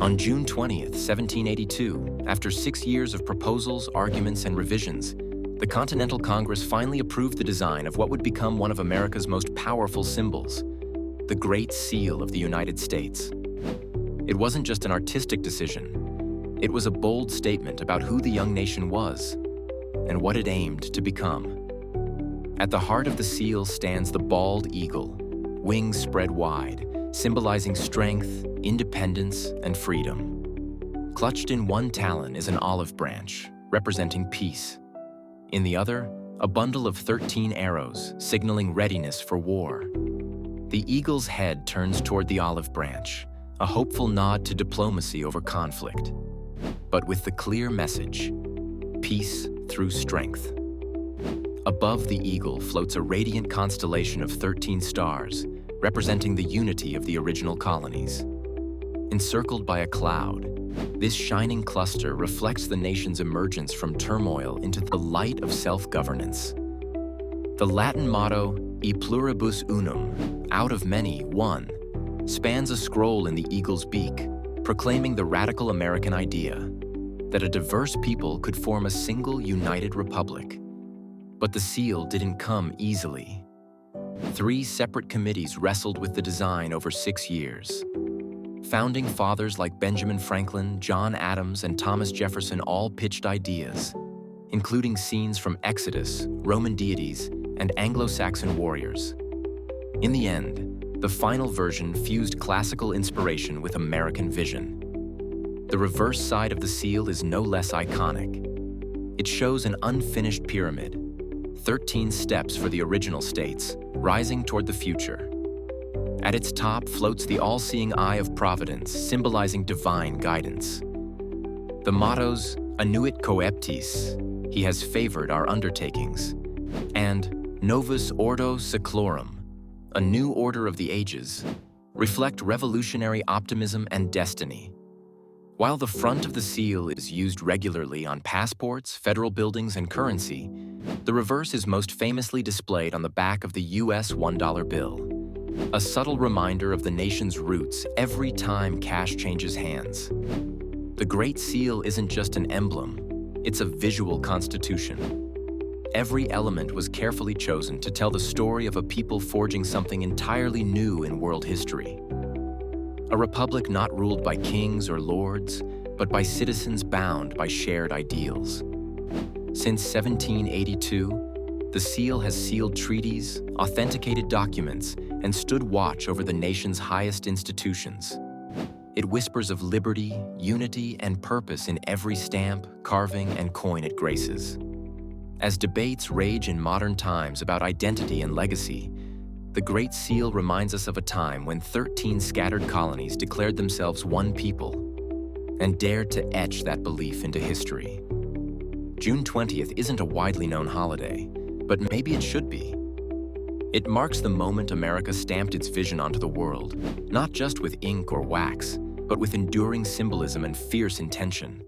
On June 20th, 1782, after 6 years of proposals, arguments, and revisions, the Continental Congress finally approved the design of what would become one of America's most powerful symbols, the Great Seal of the United States. It wasn't just an artistic decision. It was a bold statement about who the young nation was and what it aimed to become. At the heart of the seal stands the bald eagle, wings spread wide, symbolizing strength, independence, and freedom. Clutched in one talon is an olive branch, representing peace. In the other, a bundle of 13 arrows, signaling readiness for war. The eagle's head turns toward the olive branch, a hopeful nod to diplomacy over conflict, but with the clear message: peace through strength. Above the eagle floats a radiant constellation of 13 stars, representing the unity of the original colonies. Encircled by a cloud, this shining cluster reflects the nation's emergence from turmoil into the light of self-governance. The Latin motto, E Pluribus Unum, out of many, one, spans a scroll in the eagle's beak, proclaiming the radical American idea that a diverse people could form a single united republic. But the seal didn't come easily. 3 separate committees wrestled with the design over 6 years. Founding fathers like Benjamin Franklin, John Adams, and Thomas Jefferson all pitched ideas, including scenes from Exodus, Roman deities, and Anglo-Saxon warriors. In the end, the final version fused classical inspiration with American vision. The reverse side of the seal is no less iconic. It shows an unfinished pyramid, 13 steps for the original states, rising toward the future. At its top floats the all-seeing eye of Providence, symbolizing divine guidance. The mottos, Annuit Coeptis, he has favored our undertakings, and Novus Ordo Seclorum, a new order of the ages, reflect revolutionary optimism and destiny. While the front of the seal is used regularly on passports, federal buildings, and currency, the reverse is most famously displayed on the back of the U.S. $1 bill, a subtle reminder of the nation's roots every time cash changes hands. The Great Seal isn't just an emblem, it's a visual constitution. Every element was carefully chosen to tell the story of a people forging something entirely new in world history. A republic not ruled by kings or lords, but by citizens bound by shared ideals. Since 1782, the seal has sealed treaties, authenticated documents, and stood watch over the nation's highest institutions. It whispers of liberty, unity, and purpose in every stamp, carving, and coin it graces. As debates rage in modern times about identity and legacy, the Great Seal reminds us of a time when 13 scattered colonies declared themselves one people and dared to etch that belief into history. June 20th isn't a widely known holiday, but maybe it should be. It marks the moment America stamped its vision onto the world, not just with ink or wax, but with enduring symbolism and fierce intention.